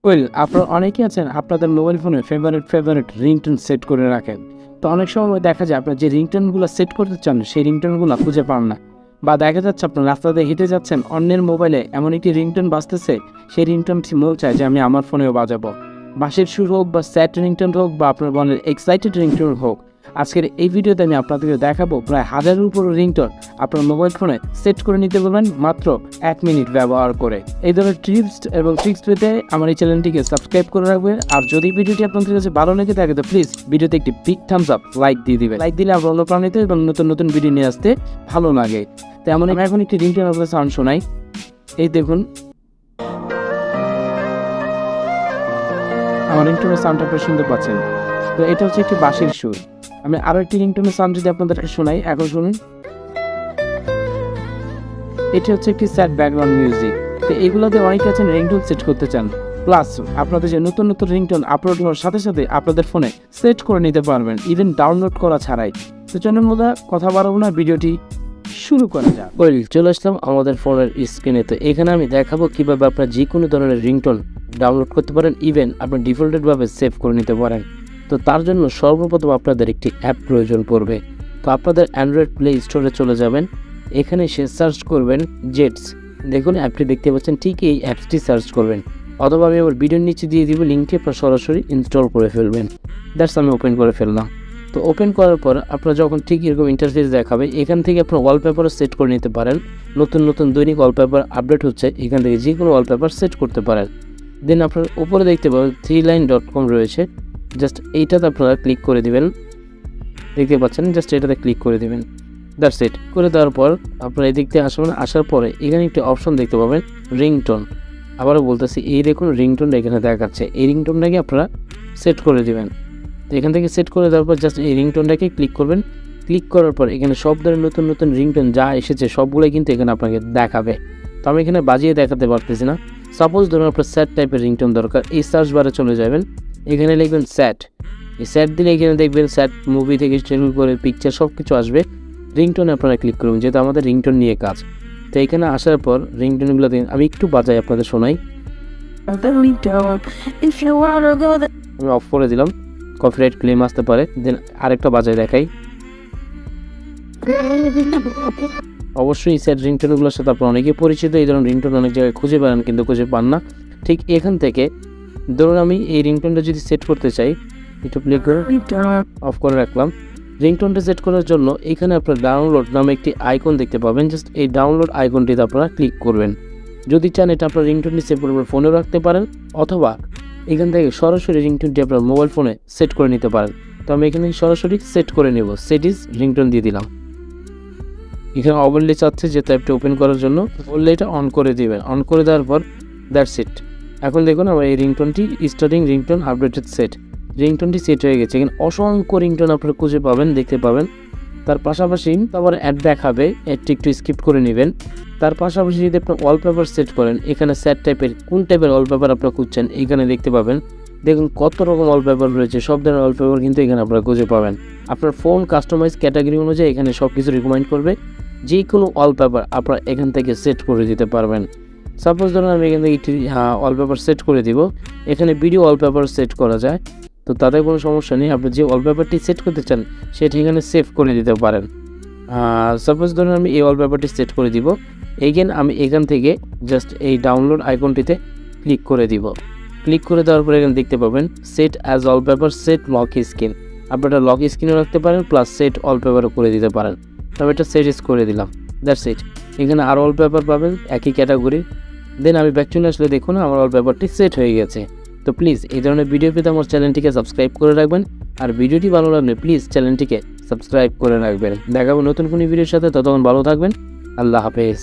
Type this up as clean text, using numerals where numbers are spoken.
Well, আপনারা অনেকেই আছেন আপনাদের মোবাইল ফোনে ফেভারিট রিংটোন সেট করে রাখেন। তো অনেক সময় দেখা যায় আপনার যে রিংটোনগুলো সেট করতে চান সেই রিংটোনগুলো খুঁজে পান না, বা দেখা যাচ্ছে আপনার রাস্তাতে হেঁটে যাচ্ছেন, অন্যের মোবাইলে এমন একটি রিংটোন বাজতেছে, সেই রিংটোনটি মন চায় যে আমি আমার ফোনেও বাজাবো। বাঁশির সুর হোক বা স্যাড রিংটোন হোক বা আপনার মনের এক্সাইটেড রিংটোন হোক, আজকের এই ভিডিওতে আমি আপনাদেরকে দেখাবো প্রায় 1000-এর উপর রিংটোন আপনার মোবাইল ফোনে সেট করে নিতে পারবেন মাত্র 1 মিনিট ব্যবহার করে। এই ধরনের টিপস এবং ট্রিক্স পেতে আমার এই চ্যানেলটিকে সাবস্ক্রাইব করে রাখবেন। আর যদি ভিডিওটি আপনাদের কাছে ভালো লেগে থাকে তো প্লিজ ভিডিওতে একটি বিগ থামস আপ লাইক দিয়ে দিবেন। লাইক দিলে আমরা অনুপ্রাণিত এবং নতুন ভিডিও নিয়ে আসতে ভালো লাগে। তো এমন আমি এখন একটি রিংটোন আপনাদের সাউন্ড শোনাই। এই দেখুন, আমার রিংটোনের সাউন্ড আপনারা শুনতে পাচ্ছেন। তো এটা হচ্ছে একটি বাঁশির সুর। আমি আরো একটি রিংটোনের সাউন্ড যদি আপনাদেরকে শোনাই, এখন শুনুন। এটি হচ্ছে একটি স্যাড ব্যাকগ্রাউন্ড মিউজিক। তো এগুলোতে অনেকে আছেন রিংটোন সেট করতে চান, প্লাস আপনাদের যে নতুন রিংটোন আপলোড হওয়ার সাথে সাথে আপনাদের ফোনে সেট করে নিতে পারবেন, ইভেন ডাউনলোড করা ছাড়াই। তো চলুন বন্ধুরা, কথা বাড়াবো না, ভিডিওটি শুরু করা যাক। ওয়েল, চলে আসলাম আমাদের ফোনের স্ক্রিনে। তো এখানে আমি দেখাবো কিভাবে আপনারা যে কোনো ধরনের রিংটোন ডাউনলোড করতে পারেন, ইভেন আপনি ডিফল্টেডভাবে সেভ করে নিতে পারেন। তো তার জন্য সর্বপ্রথম আপনাদের একটি অ্যাপ প্রয়োজন পড়বে। তো আপনাদের অ্যান্ড্রয়েড প্লে স্টোরে চলে যাবেন, এখানে সে সার্চ করবেন জেটস। দেখুন অ্যাপটি দেখতে পাচ্ছেন, ঠিক এই অ্যাপসটি সার্চ করবেন, অথবা আমি আমার ভিডিওর নিচে দিয়ে দিব লিঙ্কটি, আপনারা সরাসরি ইনস্টল করে ফেলবেন। দ্যাটস আমি ওপেন করে ফেললাম। তো ওপেন করার পর আপনারা যখন ঠিক এরকম ইন্টারফেস দেখাবে, এখান থেকে আপনার ওয়ালপেপারও সেট করে নিতে পারেন। নতুন দৈনিক ওয়ালপেপার আপডেট হচ্ছে, এখান থেকে যে কোনো ওয়ালপেপার সেট করতে পারেন। দেন আপনার উপরে দেখতে পাবেন 3line.com রয়েছে, জাস্ট এইটাতে আপনারা ক্লিক করে দিবেন। দেখতে পাচ্ছেন, জাস্ট এটাতে ক্লিক করে দিবেন। That's it. করে দেওয়ার পর আপনারা এদিক থেকে আসবেন, আসার পরে এখানে একটি অপশন দেখতে পাবেন রিংটোন। আবারও বলতেছি, এই দেখুন রিংটোনটা এখানে দেখাচ্ছে, এই রিংটোনটাকে আপনারা সেট করে দিবেন। তো এখান থেকে সেট করে দেওয়ার পর জাস্ট এই রিংটোনটাকে ক্লিক করবেন। ক্লিক করার পর এখানে সব ধরনের নতুন রিংটোন যা এসেছে সবগুলোই কিন্তু এখানে আপনাকে দেখাবে। তো আমি এখানে বাজিয়ে দেখাতে পারতেছি না। সাপোজ ধরুন আপনার স্যাড টাইপের রিংটোন দরকার, এই সার্চ বারে চলে যাবেন, এখানে লিখবেন স্যাড। এই স্যাড দিলে এখানে দেখবেন স্যাড মুভি থেকে শুরু করে পিকচার সব কিছু আসবে। রিংটোনে আপনারা ক্লিক করবেন, যেহেতু আমাদের রিংটোন নিয়ে কাজ। তো এখানে আসার পর রিংটোনগুলো দিন, আমি একটু বাজাই আপনাদের শোনাই। আমি অফ করে দিলাম, কপিরাইট ক্লেম আসতে পারে। দেন আরেকটা বাজায় দেখাই। অবশ্যই স্যাড রিংটোনগুলোর সাথে আপনারা অনেকেই পরিচিত, এই ধরনের রিংটোন অনেক জায়গায় খুঁজে পান কিন্তু খুঁজে পান না। ঠিক এখান থেকে ধরুন আমি এই রিংটোনটা যদি সেট করতে চাই, একটু প্লে করে অফ করে রাখলাম। রিংটোনটা সেট করার জন্য এখানে আপনার ডাউনলোড নামে একটি আইকন দেখতে পাবেন, জাস্ট এই ডাউনলোড আইকনটিতে আপনারা ক্লিক করবেন। যদি চান এটা আপনার রিংটোনটি সেভ করে ফোনেও রাখতে পারেন, অথবা এখান থেকে সরাসরি রিংটোনটি আপনার মোবাইল ফোনে সেট করে নিতে পারেন। তো আমি এখানে সরাসরি সেট করে নেব, সেটিংস রিংটোন দিয়ে দিলাম। এখানে ওভারলে চাচ্ছে যে অ্যাপটা ওপেন করার জন্য, বললে এটা অন করে দিবেন। অন করে দেওয়ার পর দ্যাটস ইট। এখন দেখুন আমার এই রিংটোনটি স্টার্টিং রিংটোন আপডেটেড সেট, রিংটোনটি সেট হয়ে গেছে। এখানে অসংখ্য রিংটোন আপনারা খুঁজে পাবেন, দেখতে পাবেন। তার পাশাপাশি আবার অ্যাড দেখাবে, অ্যাডটি একটু স্কিপ করে নেবেন। তার পাশাপাশি যদি আপনার ওয়ালপেপার সেট করেন, এখানে স্যাড টাইপের কোন টাইপের ওয়ালপেপার আপনারা খুঁজছেন এখানে দেখতে পাবেন। দেখুন কত রকম ওয়ালপেপার রয়েছে, সব ধরনের ওয়ালপেপার কিন্তু এখানে আপনারা খুঁজে পাবেন। আপনার ফোন কাস্টমাইজ ক্যাটাগরি অনুযায়ী এখানে সব কিছু রিকমেন্ড করবে, যে কোনো ওয়ালপেপার আপনারা এখান থেকে সেট করে দিতে পারবেন। সাপোজ ধরুন আমি এখান থেকে একটি ওয়ালপেপার সেট করে দিব, এখানে ভিডিও ওয়ালপেপার সেট করা যায়। তো তাদের কোনো সমস্যা নেই, আপনি যে ওয়ালপেপারটি সেট করতে চান সেটি এখানে সেভ করে দিতে পারেন। সাপোজ ধরুন আমি এই ওয়ালপেপারটি সেট করে দিব, এগেন আমি এখান থেকে জাস্ট এই ডাউনলোড আইকনটিতে ক্লিক করে দিব। ক্লিক করে দেওয়ার পরে এখানে দেখতে পাবেন set as wallpaper, set lock screen. আপনারা লক স্ক্রিনও রাখতে পারেন, প্লাস সেট ওয়ালপেপারও করে দিতে পারেন। তবে এটা সেট করে দিলাম, দ্যাটস ইট। এখানে আরও ওয়ালপেপার পাবেন একই ক্যাটাগরির। দেন আমি ব্যাক চলে আসলে দেখুন আমার ওয়ালপেপারটি সেট হয়ে গেছে। তো প্লিজ এই ধরনের ভিডিও পেতে আমার চ্যানেলটিকে সাবস্ক্রাইব করে রাখবেন, আর ভিডিওটি ভালো লাগলে প্লিজ চ্যানেলটিকে সাবস্ক্রাইব করে রাখবেন। দেখাবো নতুন কোনো ভিডিওর সাথে, ততক্ষণ ভালো থাকবেন। আল্লাহ হাফেজ।